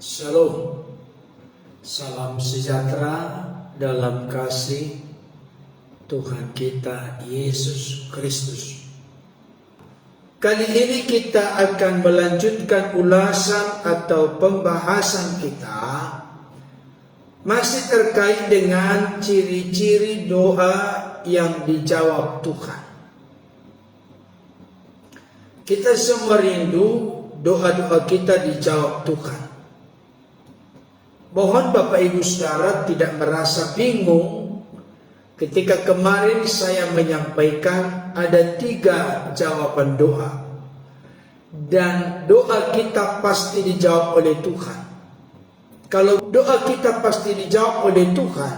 Shalom, salam sejahtera dalam kasih Tuhan kita Yesus Kristus. Kali ini kita akan melanjutkan ulasan atau pembahasan kita masih terkait dengan ciri-ciri doa yang dijawab Tuhan. Kita semua rindu doa-doa kita dijawab Tuhan. Mohon Bapak Ibu Saudara tidak merasa bingung ketika kemarin saya menyampaikan ada 3 jawaban doa. Dan doa kita pasti dijawab oleh Tuhan. Kalau doa kita pasti dijawab oleh Tuhan,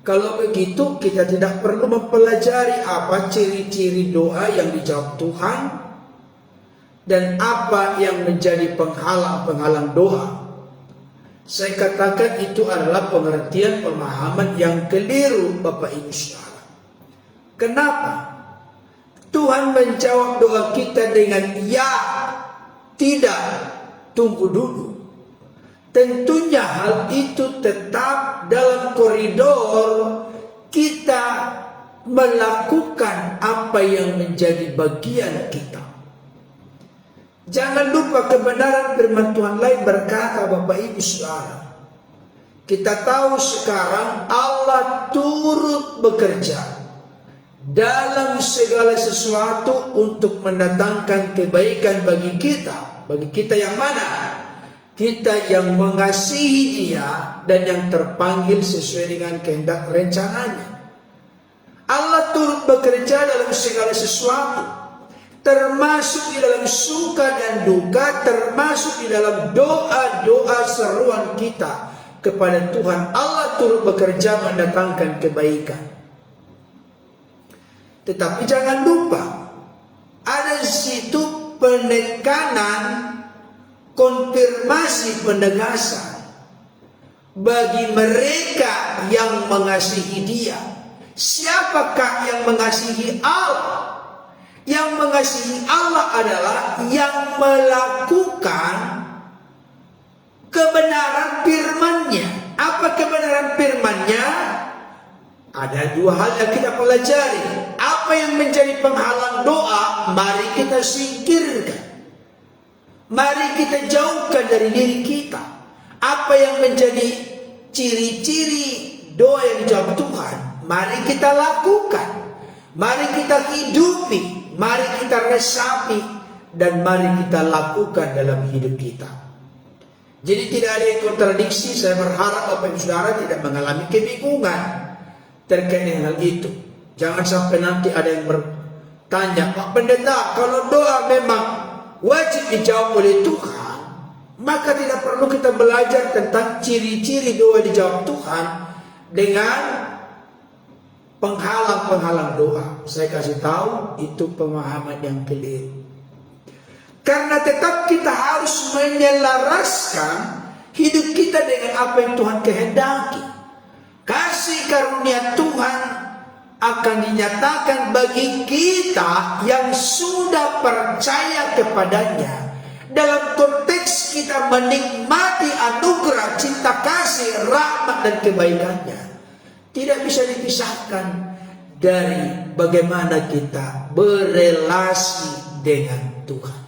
kalau begitu kita tidak perlu mempelajari apa ciri-ciri doa yang dijawab Tuhan dan apa yang menjadi penghalang-penghalang doa. Saya katakan itu adalah pengertian pemahaman yang keliru Bapak Ibu Saudara. Kenapa? Tuhan menjawab doa kita dengan ya, tidak, tunggu dulu. Tentunya hal itu tetap dalam koridor kita melakukan apa yang menjadi bagian kita. Jangan lupa kebenaran firman Tuhan lain berkata, Bapak Ibu Saudara, kita tahu sekarang Allah turut bekerja dalam segala sesuatu untuk mendatangkan kebaikan bagi kita. Bagi kita yang mana? Kita yang mengasihi Dia dan yang terpanggil sesuai dengan kehendak rencananya. Allah turut bekerja dalam segala sesuatu, termasuk di dalam suka dan duka, termasuk di dalam doa-doa seruan kita kepada Tuhan. Allah turut bekerja mendatangkan kebaikan. Tetapi jangan lupa, ada di situ penekanan, konfirmasi, penegasan bagi mereka yang mengasihi Dia. Siapakah yang mengasihi Allah? Yang mengasihi Allah adalah yang melakukan kebenaran firman-Nya. Apa kebenaran firman-Nya? Ada 2 hal yang kita pelajari. Apa yang menjadi penghalang doa, mari kita singkirkan. Mari kita jauhkan dari diri kita. Apa yang menjadi ciri-ciri doa yang dijawab Tuhan, mari kita lakukan. Mari kita hidupi. Mari kita resapi dan mari kita lakukan dalam hidup kita. Jadi tidak ada yang kontradiksi. Saya berharap Bapak Ibu Saudara tidak mengalami kebingungan terkait dengan hal itu. Jangan sampai nanti ada yang bertanya, Pak Pendeta, kalau doa memang wajib dijawab oleh Tuhan, maka tidak perlu kita belajar tentang ciri-ciri doa dijawab Tuhan dengan penghalang-penghalang doa. Saya kasih tahu itu pemahaman yang keliru. Karena tetap kita harus menyelaraskan hidup kita dengan apa yang Tuhan kehendaki. Kasih karunia Tuhan akan dinyatakan bagi kita yang sudah percaya kepadanya. Dalam konteks kita menikmati anugerah, cinta kasih, rahmat dan kebaikannya. Tidak bisa dipisahkan dari bagaimana kita berelasi dengan Tuhan.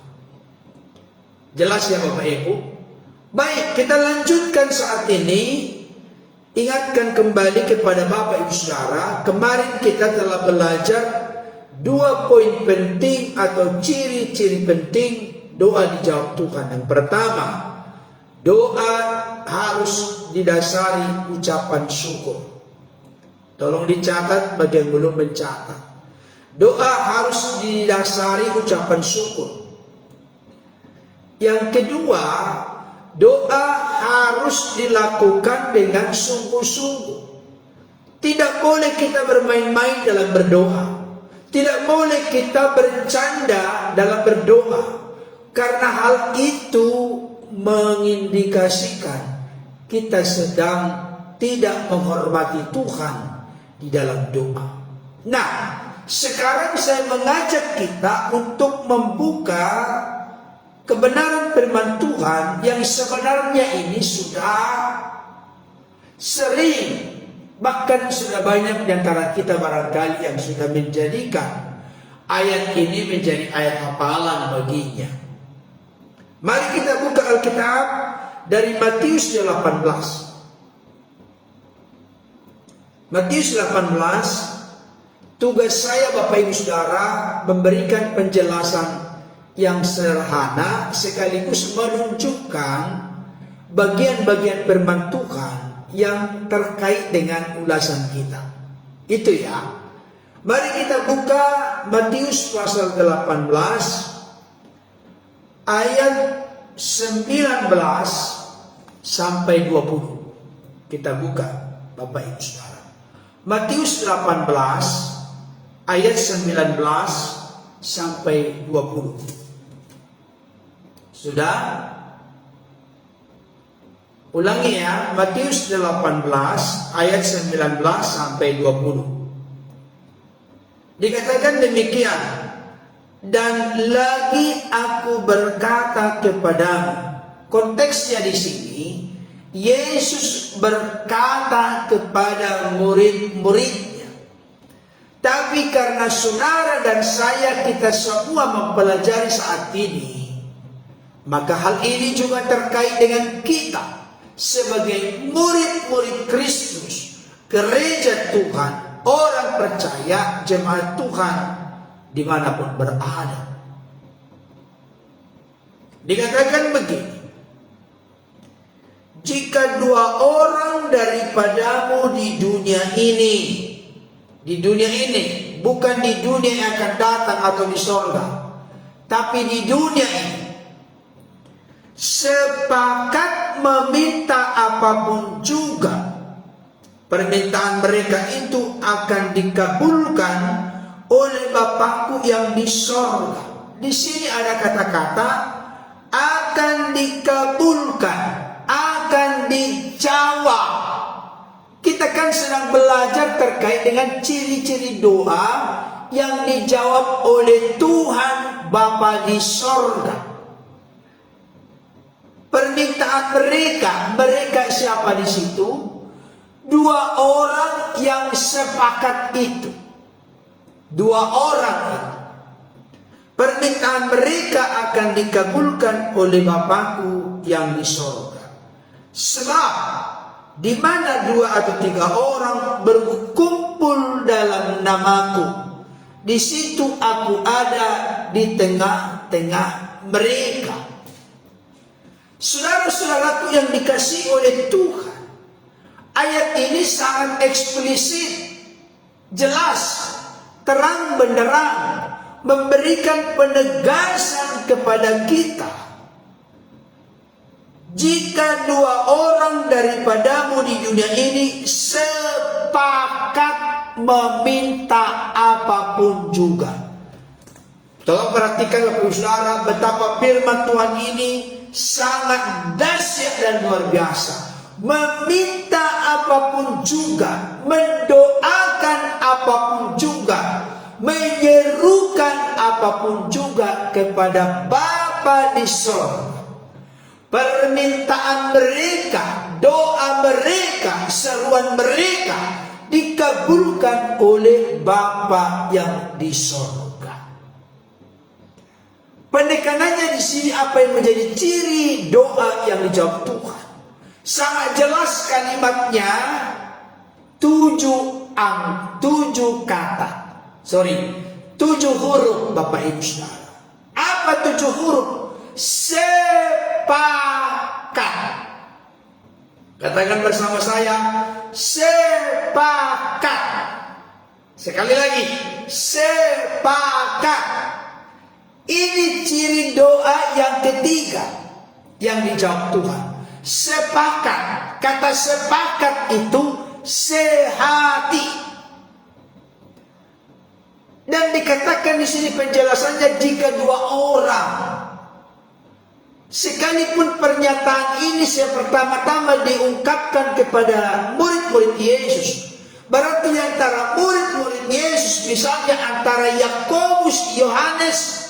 Jelas ya Bapak Ibu? Baik, kita lanjutkan saat ini. Ingatkan kembali kepada Bapak Ibu Saudara, kemarin kita telah belajar 2 poin penting atau ciri-ciri penting doa dijawab Tuhan. Yang pertama, doa harus didasari ucapan syukur. Tolong dicatat bagi yang belum mencatat. Doa harus didasari ucapan syukur. Yang kedua, doa harus dilakukan dengan sungguh-sungguh. Tidak boleh kita bermain-main dalam berdoa. Tidak boleh kita bercanda dalam berdoa. Karena hal itu mengindikasikan kita sedang tidak menghormati Tuhan di dalam doa. Nah, sekarang saya mengajak kita untuk membuka kebenaran firman Tuhan yang sebenarnya ini sudah sering, bahkan sudah banyak di antara kita barangkali yang sudah menjadikan ayat ini menjadi ayat hafalan baginya. Mari kita buka Alkitab dari Matius 18. Matius 18, tugas saya Bapak Ibu Saudara memberikan penjelasan yang sederhana sekaligus menunjukkan bagian-bagian firman Tuhan yang terkait dengan ulasan kita. Itu ya. Mari kita buka Matius pasal 18 ayat 19 sampai 20. Kita buka Bapak Ibu Saudara. Matius 18 ayat 19 sampai 20. Sudah? Ulangi ya, Matius 18 ayat 19 sampai 20. Dikatakan demikian, dan lagi aku berkata kepadamu. Konteksnya di sini, Yesus berkata kepada murid-muridnya. Tapi karena saudara dan saya kita semua mempelajari saat ini, maka hal ini juga terkait dengan kita sebagai murid-murid Kristus, gereja Tuhan, orang percaya, jemaat Tuhan dimanapun berada. Dikatakan begini, jika dua orang daripadamu di dunia ini, bukan di dunia yang akan datang atau di sorga, tapi di dunia ini, sepakat meminta apapun juga, permintaan mereka itu akan dikabulkan oleh Bapakku yang di sorga. Di sini ada kata-kata akan dikabulkan, akan dijawab. Kita kan sedang belajar terkait dengan ciri-ciri doa yang dijawab oleh Tuhan Bapa di sorga. Permintaan mereka siapa di situ? Dua orang yang sepakat itu. Dua orang itu. Permintaan mereka akan dikabulkan oleh Bapakku yang di sorga. Sebab di mana dua atau tiga orang berkumpul dalam namaku, di situ aku ada di tengah-tengah mereka. Saudara-saudaraku yang dikasihi oleh Tuhan, ayat ini sangat eksplisit, jelas, terang benderang, memberikan penegasan kepada kita. Jika dua orang daripadamu di dunia ini sepakat meminta apapun juga. Tolong perhatikan Bapak Saudara, betapa firman Tuhan ini sangat dahsyat dan luar biasa. Meminta apapun juga, mendoakan apapun juga, menyerukan apapun juga kepada Bapa di sorga. Permintaan mereka, doa mereka, seruan mereka dikabulkan oleh Bapa yang di sorga. Penekanannya di sini apa yang menjadi ciri doa yang dijawab Tuhan. Sangat jelas kalimatnya, 7 huruf Bapak Ibu Saudara. Apa 7 huruf? Sepakat. Katakan bersama saya, sepakat. Sekali lagi, sepakat. Ini ciri doa yang ketiga yang dijawab Tuhan. Sepakat. Kata sepakat itu sehati. Dan dikatakan di sini penjelasannya jika dua orang. Sekalipun pernyataan ini pertama-tama diungkapkan kepada murid-murid Yesus. Berarti antara murid-murid Yesus, misalnya antara Yakobus, Yohanes,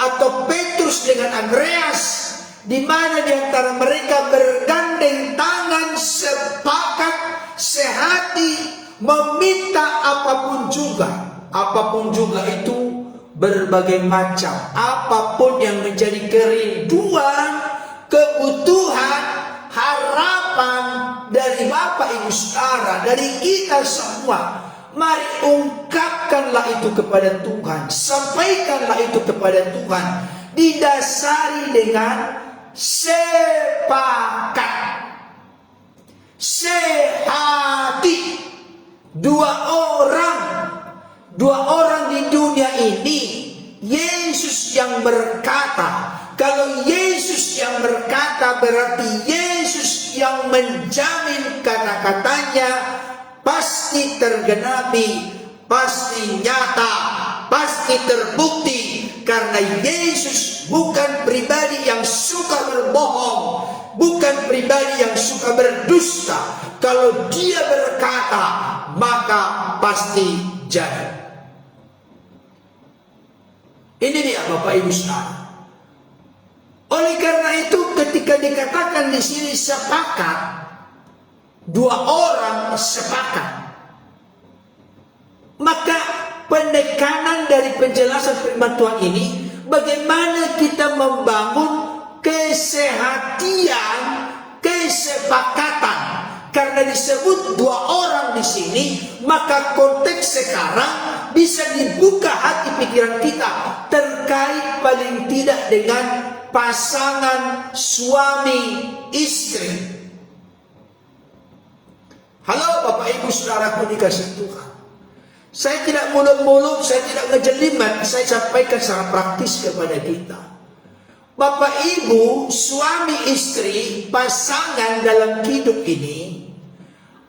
atau Petrus dengan Andreas, di mana di antara mereka bergandeng tangan, sepakat, sehati, meminta apapun juga itu berbagai macam, apapun yang menjadi kerinduan, kebutuhan, harapan dari Bapak Ibu Saudara, dari kita semua. Mari ungkapkanlah itu kepada Tuhan, sampaikanlah itu kepada Tuhan, didasari dengan sepakat, sehati. Dua orang di dunia ini, Yesus yang berkata. Kalau Yesus yang berkata, berarti Yesus yang menjamin kata-katanya pasti tergenapi, pasti nyata, pasti terbukti. Karena Yesus bukan pribadi yang suka berbohong, bukan pribadi yang suka berdusta. Kalau dia berkata, maka pasti jadi. Ini dia Bapak Ibu Saudara. Oleh karena itu, ketika dikatakan di sini sepakat, dua orang sepakat, maka penekanan dari penjelasan firman Tuhan ini, bagaimana kita membangun kesehatian, kesepakatan. Karena disebut dua orang di sini, maka konteks sekarang bisa dibuka hati pikiran kita terkait paling tidak dengan pasangan suami istri. Halo Bapak Ibu Saudaraku dikasih Tuhan. Saya tidak muluk-muluk, saya tidak ngejelimet, saya sampaikan secara praktis kepada kita. Bapak Ibu, suami istri, pasangan dalam hidup ini,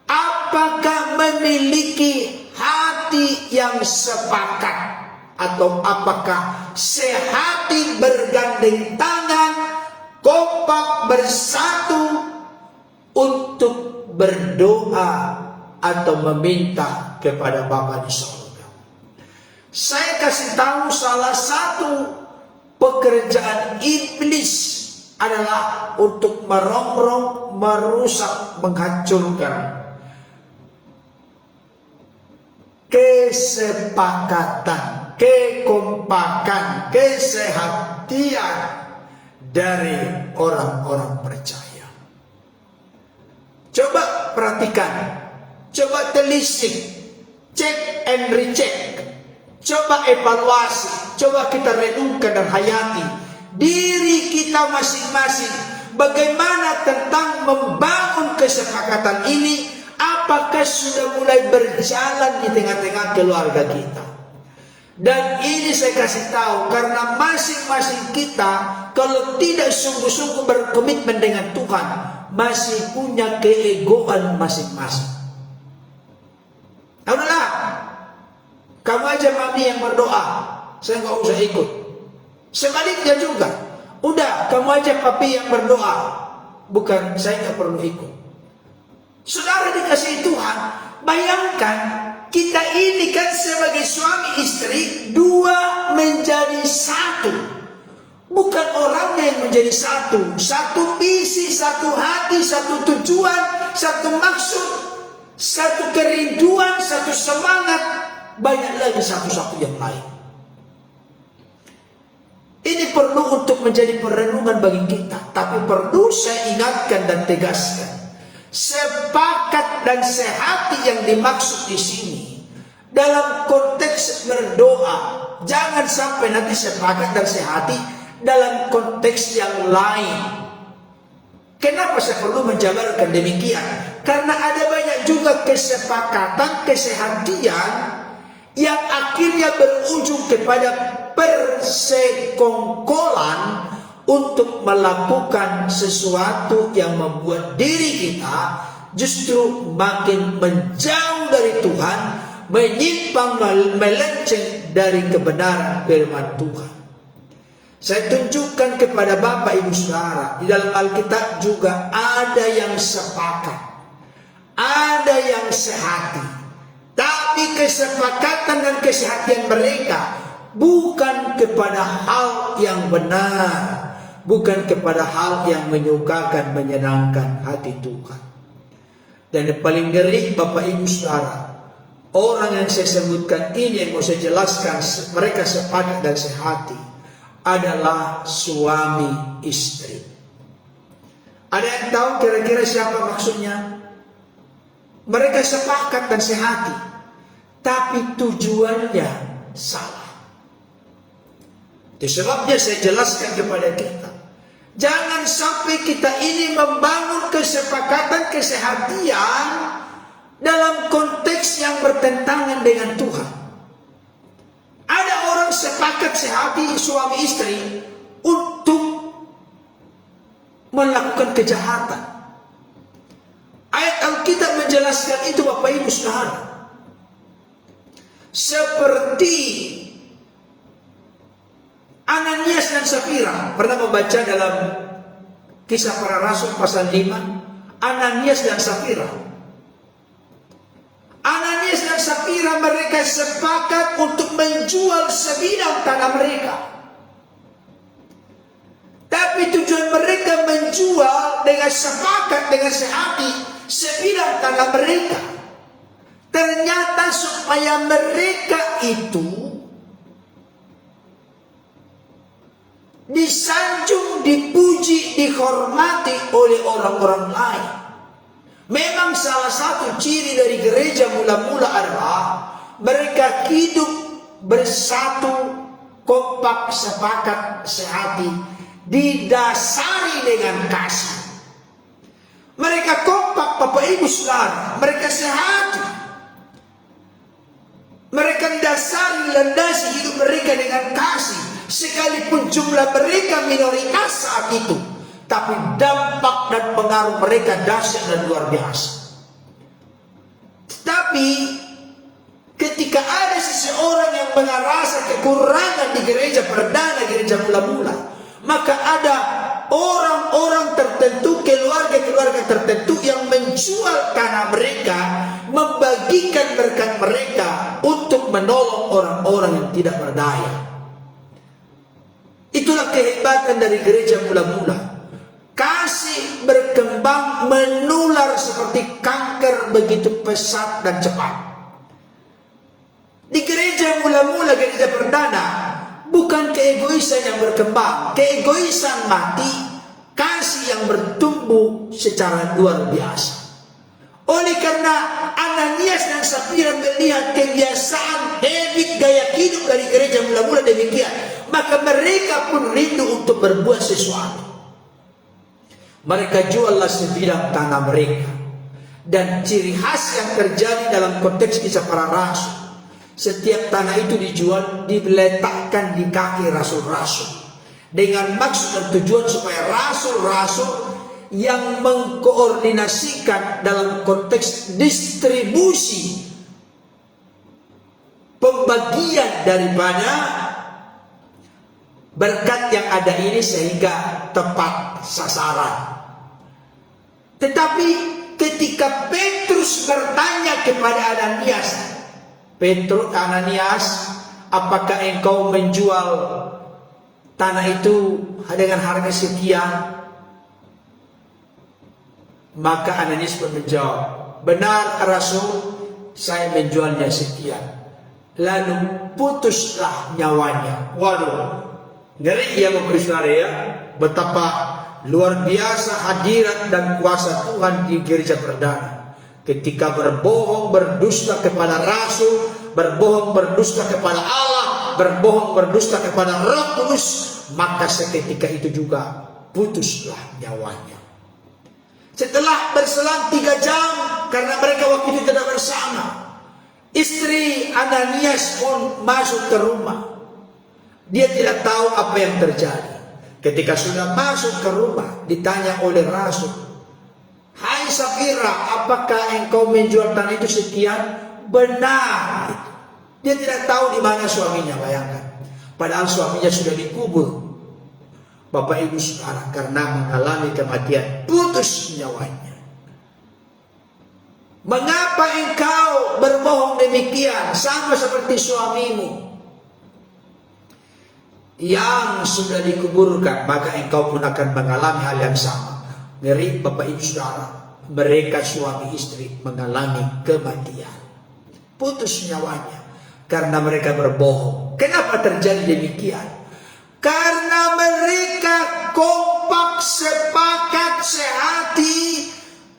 apakah memiliki hati yang sepakat? Atau apakah sehati bergandeng tangan, kompak bersatu untuk berdoa atau meminta kepada Bapa di surga? Saya kasih tahu, salah satu pekerjaan iblis adalah untuk merongrong, merusak, menghancurkan kesepakatan, kekompakan, kesehatian dari orang-orang percaya. Coba perhatikan, coba telisik, cek and recheck, coba evaluasi, coba kita renungkan dan hayati diri kita masing-masing. Bagaimana tentang membangun kesepakatan ini? Apakah sudah mulai berjalan di tengah-tengah keluarga kita? Dan ini saya kasih tahu, karena masing-masing kita kalau tidak sungguh-sungguh berkomitmen dengan Tuhan, masih punya keegoan masing-masing. Nah, udahlah, kamu aja mami yang berdoa, saya nggak usah ikut. Sebaliknya juga, udah kamu aja papi yang berdoa, bukan saya nggak perlu ikut. Saudara dikasihi Tuhan, bayangkan kita ini kan sebagai suami istri, dua menjadi satu. Bukan orangnya yang menjadi satu. Satu visi, satu hati, satu tujuan, satu maksud, satu kerinduan, satu semangat. Banyak lagi satu-satu yang lain. Ini perlu untuk menjadi perenungan bagi kita. Tapi perlu saya ingatkan dan tegaskan, sepakat dan sehati yang dimaksud di sini dalam konteks berdoa. Jangan sampai nanti sepakat dan sehati dalam konteks yang lain. Kenapa saya perlu menjabarkan demikian? Karena ada banyak juga kesepakatan, kesehatian yang akhirnya berujung kepada persekongkolan untuk melakukan sesuatu yang membuat diri kita justru makin menjauh dari Tuhan, menyimpang, melenceng dari kebenaran firman Tuhan. Saya tunjukkan kepada Bapak Ibu Saudara, di dalam Alkitab juga ada yang sepakat, ada yang sehati. Tapi kesepakatan dan kesehatian mereka bukan kepada hal yang benar, bukan kepada hal yang menyukakan, menyenangkan hati Tuhan. Dan yang paling ngeri Bapak Ibu Saudara, orang yang saya sebutkan ini yang mau saya jelaskan, mereka sepakat dan sehati adalah suami istri. Ada yang tahu kira-kira siapa maksudnya? Mereka sepakat dan sehati, tapi tujuannya salah. Itu sebabnya saya jelaskan kepada kita, jangan sampai kita ini membangun kesepakatan, kesehatian dalam konteks yang bertentangan dengan Tuhan. Ada orang sepakat sehati suami istri untuk melakukan kejahatan. Ayat Alkitab menjelaskan itu Bapak Ibu Saudara. Seperti Ananias dan Safira. Pernah membaca dalam Kisah Para Rasul pasal 5, Ananias dan Safira. Ananias dan Safira mereka sepakat untuk menjual sebidang tanah mereka. Tapi tujuan mereka menjual dengan sepakat, dengan sehati sebidang tanah mereka. Ternyata supaya mereka itu disanjung, dipuji, dihormati oleh orang-orang lain. Memang salah satu ciri dari gereja mula-mula adalah mereka hidup bersatu, kompak, sepakat, sehati, didasari dengan kasih. Mereka kompak Bapak Ibu Saudara, mereka sehati. Mereka didasari, landasi hidup mereka dengan kasih. Sekalipun jumlah mereka minoritas saat itu, tapi dampak dan pengaruh mereka dahsyat dan luar biasa. Tapi ketika ada seseorang yang merasa kekurangan di gereja perdana, gereja mula-mula, maka ada orang-orang tertentu, keluarga-keluarga tertentu yang menjual tanah mereka, membagikan berkat mereka untuk menolong orang-orang yang tidak berdaya. Itulah kehebatan dari gereja mula-mula. Kasih berkembang, menular seperti kanker begitu pesat dan cepat. Di gereja mula-mula, gereja perdana, bukan keegoisan yang berkembang, keegoisan mati, kasih yang bertumbuh secara luar biasa. Oleh karena Ananias dan Safira melihat kebiasaan, habit, gaya hidup dari gereja mula-mula demikian, maka mereka pun rindu untuk berbuat sesuatu. Mereka juallah sebidang tanah mereka. Dan ciri khas yang terjadi dalam konteks Kisah Para Rasul, setiap tanah itu dijual, diletakkan di kaki rasul-rasul, dengan maksud dan tujuan supaya rasul-rasul yang mengkoordinasikan dalam konteks distribusi pembagian daripada berkat yang ada ini sehingga tepat sasaran. Tetapi ketika Petrus bertanya kepada Ananias, apakah engkau menjual tanah itu dengan harga sekian? Maka Ananias pun menjawab, benar Rasul, saya menjualnya sekian. Lalu putuslah nyawanya. Waduh, ngeri ya Bapak Saudara ya, betapa luar biasa hadirat dan kuasa Tuhan di gereja perdana. Ketika berbohong, berdusta kepada Rasul, berbohong, berdusta kepada Allah, berbohong, berdusta kepada Roh Kudus, maka seketika itu juga putuslah nyawanya. Setelah berselang 3 jam, karena mereka waktu itu tidak bersama, istri Ananias pun masuk ke rumah. Dia tidak tahu apa yang terjadi. Ketika sudah masuk ke rumah, ditanya oleh Rasul, hai Safira, apakah engkau menjual tanah itu sekian? Benar. Dia tidak tahu di mana suaminya, bayangkan. Padahal suaminya sudah dikubur. Bapak Ibu Saudara, karena mengalami kematian, putus nyawanya. Mengapa engkau berbohong demikian, sama seperti suamimu? yang sudah dikuburkan, maka engkau pun akan mengalami hal yang sama. Ngeri Bapak Ibu Saudara, mereka suami istri mengalami kematian, putus nyawanya karena mereka berbohong. Kenapa terjadi demikian? Karena mereka kompak, sepakat, sehati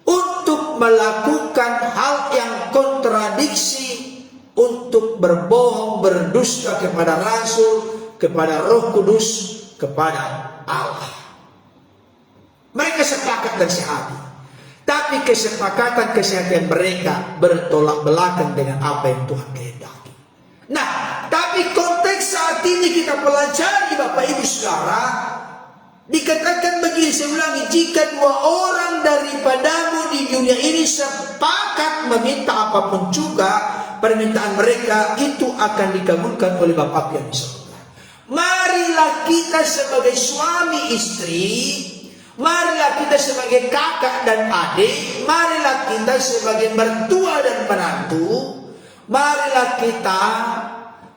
untuk melakukan hal yang kontradiksi, untuk berbohong, berdusta kepada Rasul, kepada Roh Kudus, kepada Allah. Mereka sepakat dan sehati. Tapi kesepakatan kesehatan mereka bertolak belakang dengan apa yang Tuhan kehendaki. Nah, tapi konteks saat ini kita pelajari Bapak Ibu Saudara, dikatakan begini, saya ulangi, jika dua orang daripadamu di dunia ini sepakat meminta apapun juga permintaan mereka, itu akan dikabulkan oleh Bapa yang di surga. Marilah kita sebagai suami istri, marilah kita sebagai kakak dan adik, marilah kita sebagai mertua dan menantu, marilah kita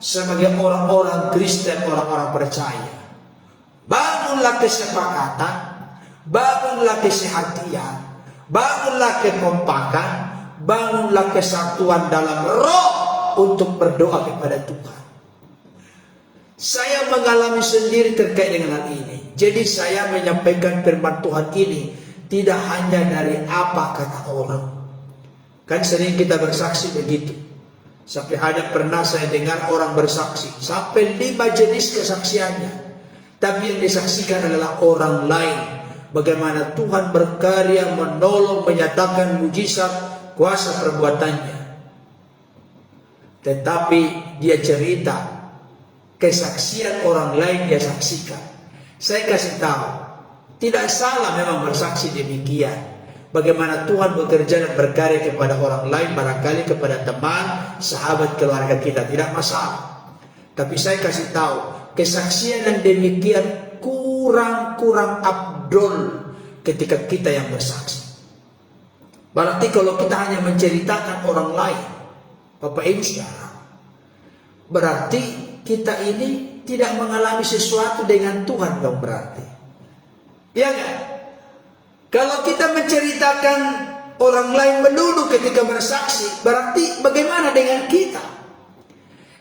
sebagai orang-orang Kristen, orang-orang percaya, bangunlah kesepakatan, bangunlah kesehatian, bangunlah kekompakan, bangunlah kesatuan dalam roh untuk berdoa kepada Tuhan. Saya mengalami sendiri terkait dengan hal ini. Jadi saya menyampaikan firman Tuhan ini tidak hanya dari apa kata orang. Kan sering kita bersaksi begitu. Sampai ada pernah saya dengar orang bersaksi sampai 5 jenis kesaksiannya. Tapi yang disaksikan adalah orang lain. Bagaimana Tuhan berkarya, menolong, menyatakan mujizat, kuasa perbuatannya. Tetapi dia cerita kesaksian orang lain dia saksikan. Saya kasih tahu, tidak salah memang bersaksi demikian. Bagaimana Tuhan bekerja dan berkarya kepada orang lain, barangkali kepada teman, sahabat, keluarga kita, tidak masalah. Tapi saya kasih tahu, kesaksian yang demikian kurang abdol ketika kita yang bersaksi. Berarti kalau kita hanya menceritakan orang lain, Bapak Ibu Saudara, berarti kita ini tidak mengalami sesuatu dengan Tuhan dong berarti. Ya kan? Kalau kita menceritakan orang lain melulu ketika bersaksi, berarti bagaimana dengan kita?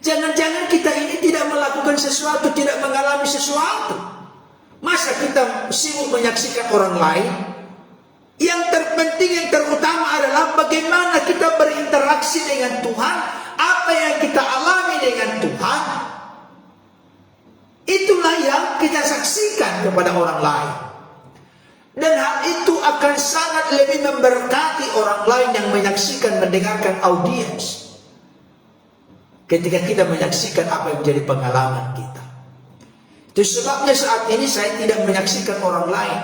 Jangan-jangan kita ini tidak melakukan sesuatu, tidak mengalami sesuatu. Masa kita sibuk menyaksikan orang lain? Yang terpenting, yang terutama adalah bagaimana kita berinteraksi dengan Tuhan, apa yang kita alami dengan Tuhan. Itulah yang kita saksikan kepada orang lain. Dan hal itu akan sangat lebih memberkati orang lain yang menyaksikan, mendengarkan audiens. Ketika kita menyaksikan apa yang menjadi pengalaman kita. Itu sebabnya saat ini saya tidak menyaksikan orang lain.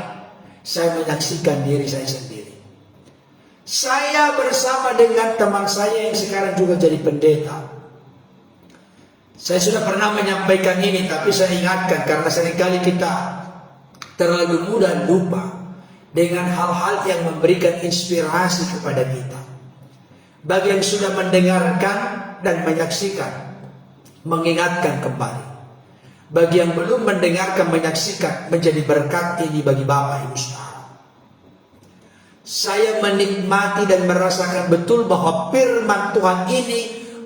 Saya menyaksikan diri saya sendiri. Saya bersama dengan teman saya yang sekarang juga jadi pendeta. Saya sudah pernah menyampaikan ini, tapi saya ingatkan karena seringkali kita terlalu mudah lupa dengan hal-hal yang memberikan inspirasi kepada kita. Bagi yang sudah mendengarkan dan menyaksikan, mengingatkan kembali. Bagi yang belum mendengarkan, menyaksikan, menjadi berkat ini bagi Bapak Ibu Saudara. Saya menikmati dan merasakan betul bahwa firman Tuhan ini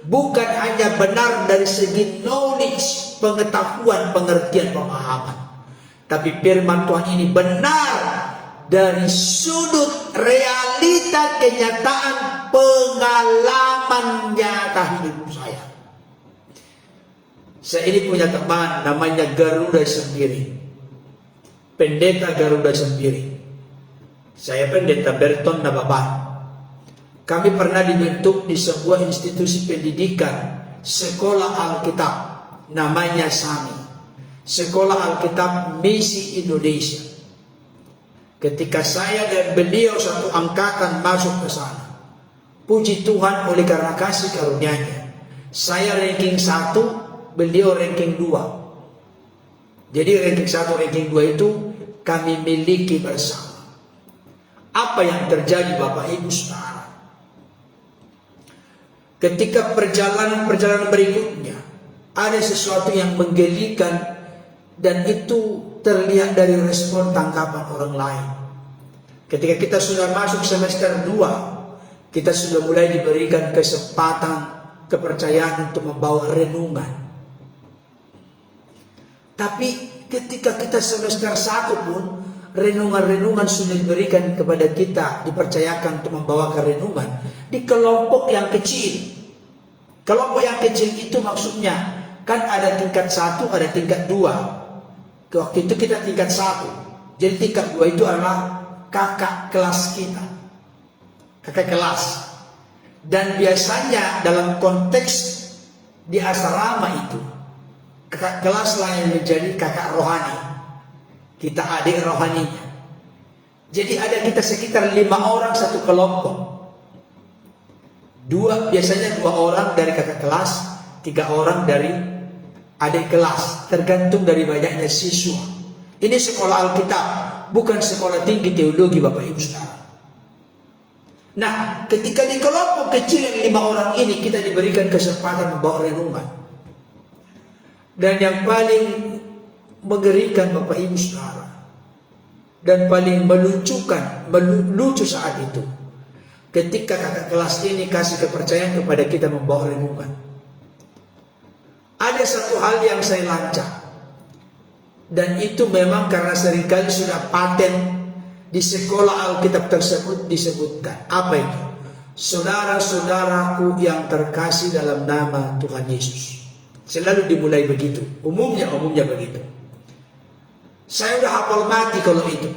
bukan hanya benar dari segi knowledge, pengetahuan, pengertian, pemahaman. Tapi firman Tuhan ini benar dari sudut realita, kenyataan, pengalaman nyata hidup saya. Saya ini punya teman namanya Garuda Sendiri. Pendeta Garuda Sendiri. Saya pendeta Berton Nababan. Kami pernah dibentuk di sebuah institusi pendidikan, Sekolah Alkitab, namanya SAMI, Sekolah Alkitab Misi Indonesia. Ketika saya dan beliau satu angkatan masuk ke sana, puji Tuhan oleh karena kasih karunia-Nya, saya ranking 1, beliau ranking 2. Jadi ranking 1, ranking 2 itu kami miliki bersama. Apa yang terjadi Bapak Ibu Saudara? Ketika perjalanan berikutnya ada sesuatu yang menggelikan Dan itu terlihat dari respon tanggapan orang lain. Ketika kita sudah masuk semester 2, kita sudah mulai diberikan kesempatan, kepercayaan untuk membawa renungan. Tapi ketika kita semester 1 pun, renungan-renungan sudah diberikan kepada kita, dipercayakan untuk membawakan renungan di kelompok yang kecil. Kelompok yang kecil itu maksudnya kan ada tingkat 1, ada tingkat 2. Waktu itu kita tingkat 1. Jadi tingkat 2 itu adalah kakak kelas kita. Kakak kelas. Dan biasanya dalam konteks di asrama itu, kakak kelas lah yang menjadi kakak rohani. Kita adik rohaninya. Jadi ada kita sekitar 5 orang satu kelompok. Biasanya 2 orang dari kakak kelas, 3 orang dari adik kelas, tergantung dari banyaknya siswa. Ini sekolah Alkitab, bukan sekolah tinggi teologi Bapak Ibu Saudara. Nah, ketika di kelompok kecil yang 5 orang ini kita diberikan kesempatan membawa renungan. Dan yang paling mengerikan Bapak Ibu Saudara, dan paling melucu saat itu, ketika kakak kelas ini kasih kepercayaan kepada kita membawa renungan. Ada satu hal yang saya lancang, dan itu memang karena seringkali sudah paten di sekolah Alkitab tersebut disebutkan. Apa itu? Saudara-saudaraku yang terkasih dalam nama Tuhan Yesus. Selalu dimulai begitu. Umumnya begitu. Saya udah hafal mati kalau itu,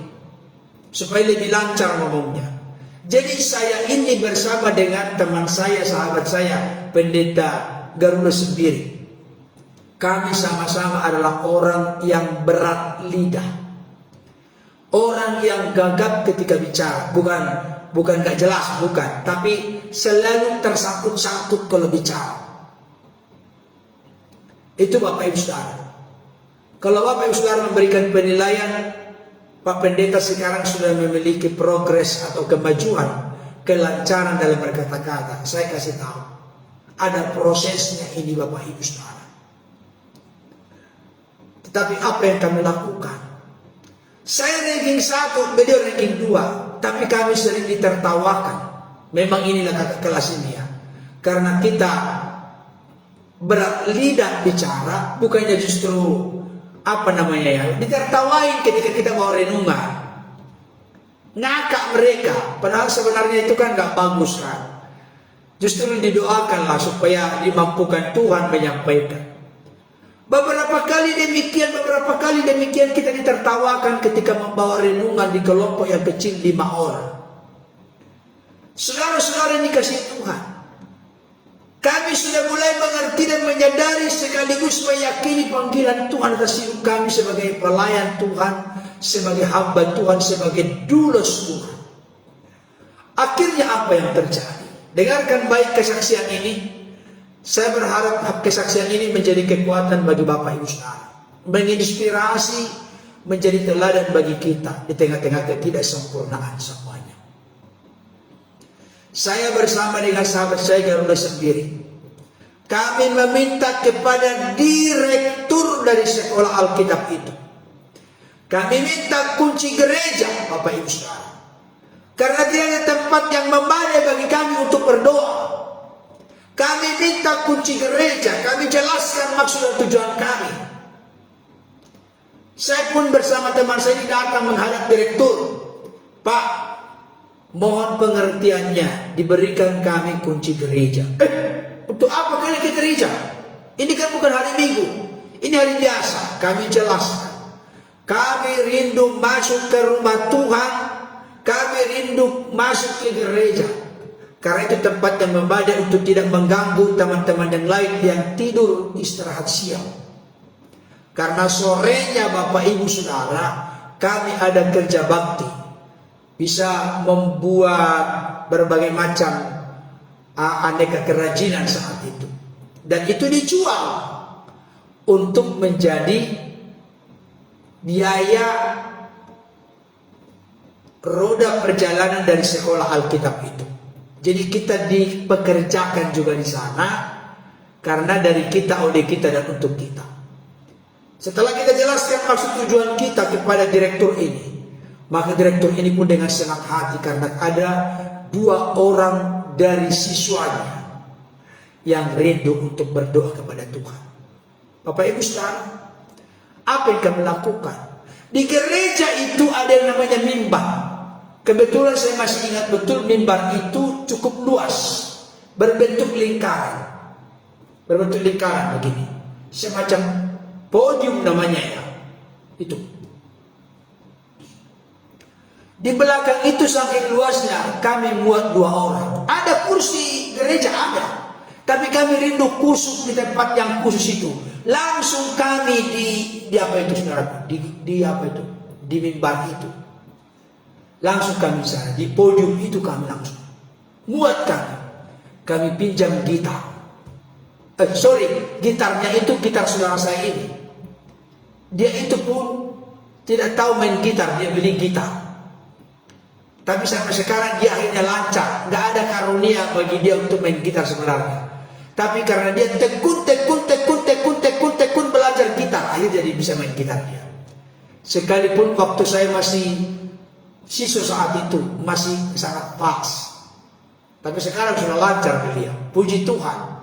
supaya lebih lancar ngomongnya. Jadi saya ini bersama dengan teman saya, sahabat saya, Pendeta Garuda Sendiri. Kami sama-sama adalah orang yang berat lidah. Orang yang gagap ketika bicara. Bukan gak jelas, bukan. Tapi selalu tersangkut-sangkut kalau bicara. Itu Bapak Ibu Saudara. Kalau Bapak Ibu Saudara memberikan penilaian, Pak Pendeta sekarang sudah memiliki progres atau kemajuan, kelancaran dalam berkata-kata. Saya kasih tahu, ada prosesnya ini Bapak Ibu Saudara. Tetapi apa yang kami lakukan? Saya ranking 1, beliau ranking 2, tapi kami sering ditertawakan. Memang inilah kakak kelas ini ya. Karena kita berat lidah bicara, bukannya justru ditertawain ketika kita mau renungan. Ngakak mereka, padahal sebenarnya itu kan gak bagus kan. Justru didoakanlah supaya dimampukan Tuhan menyampaikan. Beberapa kali demikian kita ditertawakan ketika membawa renungan di kelompok yang kecil 5 orang. Saudara-saudara ini kasih Tuhan, kami sudah mulai mengerti dan menyadari sekaligus meyakini panggilan Tuhan atas hidup kami sebagai pelayan Tuhan, sebagai hamba Tuhan, sebagai doulos Tuhan. Akhirnya apa yang terjadi? Dengarkan baik kesaksian ini. Saya berharap kesaksian ini menjadi kekuatan bagi Bapak Ibu Saudara, menginspirasi, menjadi teladan bagi kita di tengah-tengah ketidaksempurnaan semuanya. Saya bersama dengan sahabat saya Garuda Sendiri, kami meminta kepada direktur dari sekolah Alkitab itu, kami minta kunci gereja Bapak Ibu Saudara, karena tidak ada tempat yang memadai bagi kami untuk berdoa. Kami minta kunci gereja, kami jelaskan maksud dan tujuan kami. Saya pun bersama teman saya datang menghadap direktur. Pak, mohon pengertiannya, diberikan kami kunci gereja. Untuk apa kalian ke gereja? Ini kan bukan hari Minggu, ini hari biasa. Kami jelaskan, kami rindu masuk ke rumah Tuhan, kami rindu masuk ke gereja. Karena itu tempat yang memadai untuk tidak mengganggu teman-teman yang lain yang tidur istirahat siang. Karena sorenya Bapak Ibu Saudara, kami ada kerja bakti, bisa membuat berbagai macam aneka kerajinan saat itu, dan itu dijual untuk menjadi biaya roda perjalanan dari sekolah Alkitab itu. Jadi kita dipekerjakan juga di sana, karena dari kita, oleh kita, dan untuk kita. Setelah kita jelaskan maksud tujuan kita kepada direktur ini, maka direktur ini pun dengan senang hati karena ada 2 orang dari siswanya yang rindu untuk berdoa kepada Tuhan. Bapak Ibu saudara, apa yang kami lakukan? Di gereja itu ada yang namanya mimbar. Kebetulan saya masih ingat betul mimbar itu cukup luas, berbentuk lingkaran. Berbentuk lingkaran begini. Semacam podium namanya ya. Itu. Di belakang itu saking luasnya kami muat 2 orang. Ada kursi gereja ada. Tapi kami rindu khusus di tempat yang khusus itu. Langsung kami di apa itu saudara? Di apa itu? Di mimbar itu. Langsung kami sana. Di podium itu kami langsung. Muat kami. Kami pinjam gitar. Gitarnya itu gitar saudara saya ini. Dia itu pun tidak tahu main gitar, dia beli gitar. Tapi sampai sekarang dia akhirnya lancar. Nggak ada karunia bagi dia untuk main gitar sebenarnya. Tapi karena dia tekun belajar gitar, akhirnya jadi bisa main gitar dia. Sekalipun waktu saya masih siswa saat itu, masih sangat pas. Tapi sekarang sudah lancar beliau. Puji Tuhan.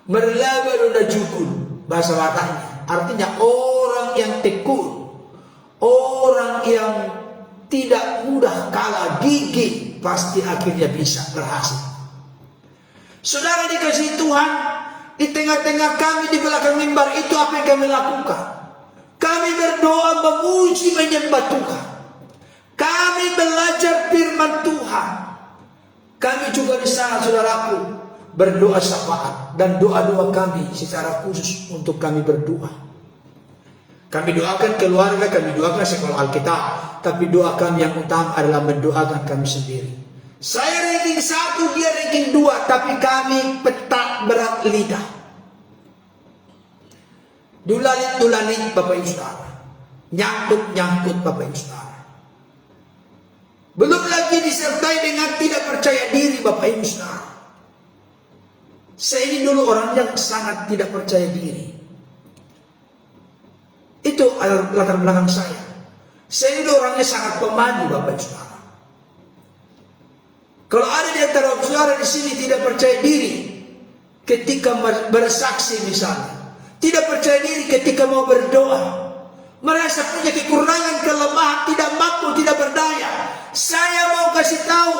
Merlabaru najukun, bahasa Bataknya. Artinya orang yang tekun, orang yang tidak mudah kalah, gigih, pasti akhirnya bisa berhasil. Saudara dikasihi Tuhan, di tengah-tengah kami di belakang mimbar itu apa yang kami lakukan? Kami berdoa memuji menyembah Tuhan. Kami belajar firman Tuhan. Kami juga di sana saudaraku berdoa syafaat dan doa-doa kami secara khusus untuk kami berdoa. Kami doakan keluarga, kami doakan sekolah Alkitab, tapi doa kami yang utama adalah mendoakan kami sendiri. Saya ranking 1, dia ranking 2, tapi kami petak berat lidah. Dulalit Bapak Ibu Saudara. Nyangkut Bapak Ibu Saudara. Belum lagi disertai dengan tidak percaya diri Bapak Ibu Saudara. Saya ini dulu orang yang sangat tidak percaya diri. Itu latar belakang saya. Saya ini orangnya sangat pemalu Bapak Ibu Saudara. Kalau ada di antara saudara di sini tidak percaya diri ketika bersaksi misalnya, tidak percaya diri ketika mau berdoa, merasa punya kekurangan, kelemahan, tidak mampu, tidak berdaya, saya mau kasih tahu,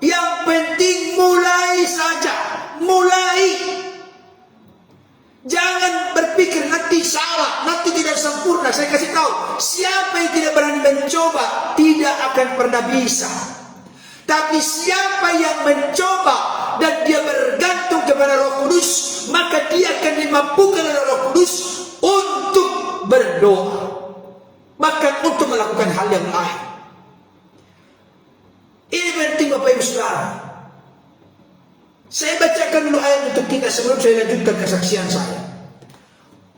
yang penting mulai saja. Mulai. Jangan berpikir nanti salah, nanti tidak sempurna. Saya kasih tahu, siapa yang tidak berani mencoba tidak akan pernah bisa. Tapi siapa yang mencoba dan dia bergantung kepada Roh Kudus, maka dia akan dimampukan oleh Roh Kudus untuk berdoa, bahkan untuk melakukan hal yang lain. Ini penting Bapak Ibu Saudara. Saya bacakan dulu ayat untuk kita sebelum saya lanjutkan kesaksian saya.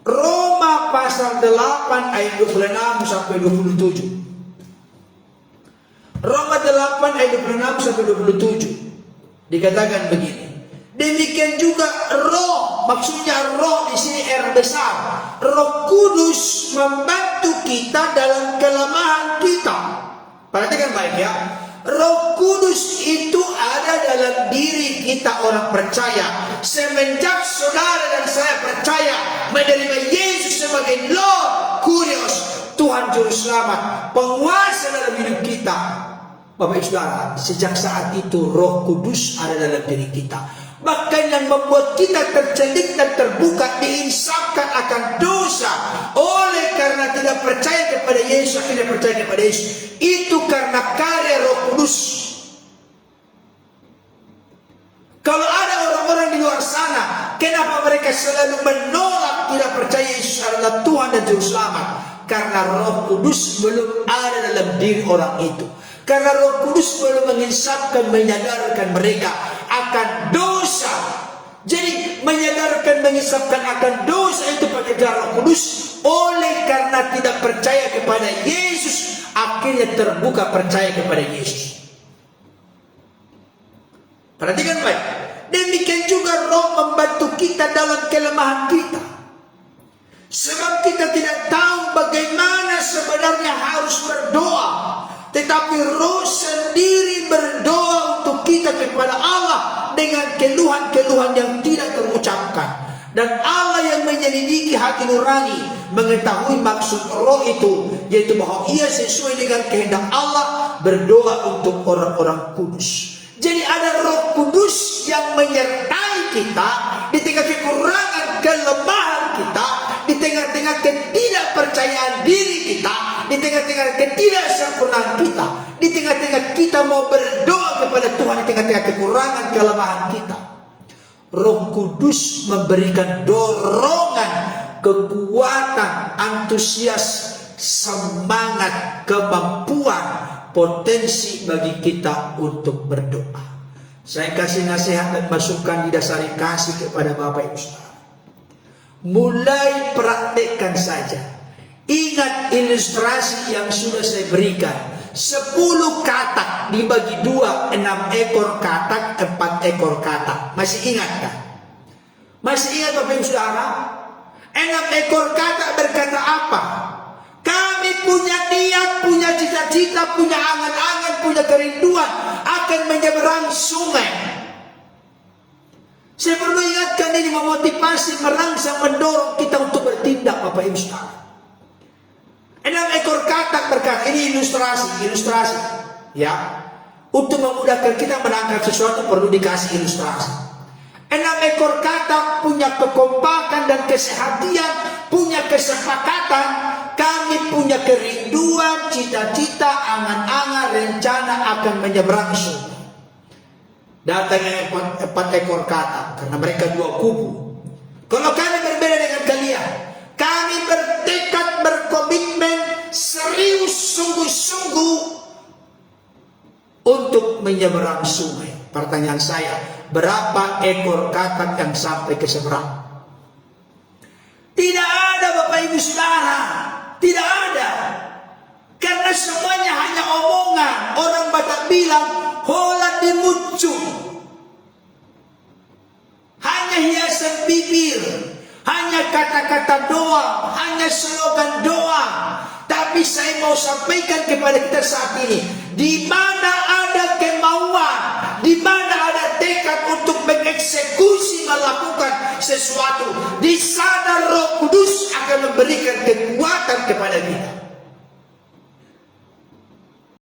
Roma pasal 8 ayat 26 sampai 27. Roma 8 ayat 26 sampai 27. Dikatakan begini. Demikian juga roh, maksudnya roh di sini R besar. Roh Kudus membantu kita dalam kelemahan kita. Perhatikan baik ya. Roh Kudus itu ada dalam diri kita orang percaya. Semenjak saudara dan saya percaya menerima Yesus sebagai Lord Kurios, Tuhan Juru Selamat, penguasa dalam hidup kita. Bapak Ibu Saudara, sejak saat itu Roh Kudus ada dalam diri kita. Bahkan yang membuat kita tercelik dan terbuka, diinsafkan akan dosa oleh karena tidak percaya kepada Yesus, tidak percaya kepada Yesus, itu karena karya Roh Kudus. Kalau ada orang-orang di luar sana, kenapa mereka selalu menolak, tidak percaya Yesus adalah Tuhan dan Juru Selamat? Karena Roh Kudus belum ada dalam diri orang itu. Karena Roh Kudus belum menginsafkan, menyadarkan mereka akan dosa. Jadi menyadarkan, mengisapkan akan dosa itu pekerjaan Roh Kudus. Oleh karena tidak percaya kepada Yesus, akhirnya terbuka percaya kepada Yesus. Perhatikan baik. Demikian juga Roh membantu kita dalam kelemahan kita. Sebab kita tetapi Roh sendiri berdoa untuk kita kepada Allah dengan keluhan-keluhan yang tidak terucapkan. Dan Allah yang menyelidiki hati nurani mengetahui maksud Roh itu, yaitu bahwa ia sesuai dengan kehendak Allah berdoa untuk orang-orang kudus. Jadi ada Roh Kudus yang menyertai kita di tengah kekurangan, kelemahan kita, di tengah-tengah ketidakpercayaan diri kita, di tengah-tengah ketidaksempurnaan kita, di tengah-tengah kita mau berdoa kepada Tuhan di tengah-tengah kekurangan, kelemahan kita. Roh Kudus memberikan dorongan, kekuatan, antusias, semangat, kemampuan, potensi bagi kita untuk berdoa. Saya kasih nasihat dan masukan didasari kasih kepada Bapak Ibu Saudara. Mulai praktekkan saja. Ingat ilustrasi yang sudah saya berikan. 10 katak dibagi 2, 6 ekor katak, 4 ekor katak. Masih ingat kan? Masih ingat Bapak Ibu Saudara? 6 ekor katak berkata apa? Kami punya niat, punya cita-cita, punya angan-angan, punya kerinduan akan menyeberang sungai. Saya perlu ingatkan ini memotivasi, merangsang, mendorong kita untuk bertindak Bapak Ibu Saudara. 6 ekor katak berkata, ini ilustrasi, ya. Untuk memudahkan kita menangkap sesuatu perlu dikasih ilustrasi. 6 ekor katak punya kekompakan dan kesehatian, punya kesepakatan. Kami punya kerinduan, cita-cita, angan-angan, rencana akan menyeberang sungai. Datangnya 4 ekor katak, karena mereka 2 kubu. Kalau kami berbeda dengan kalian, kami bertekad, berkomitmen, serius, sungguh-sungguh untuk menyeberang sungai. Pertanyaan saya, berapa ekor katak yang sampai ke seberang? Tidak ada Bapak Ibu Saudara. Tidak ada. Karena semuanya hanya omongan. Orang Batak bilang, hola di mucu. Hanya hiasan bibir. Hanya kata-kata doa. Hanya slogan doa. Tapi saya mau sampaikan kepada kita saat ini. Di mana ada kemauan. Di mana ada tekad untuk mengeksekusi, melakukan sesuatu, di sana Roh Kudus akan memberikan kekuatan kepada kita.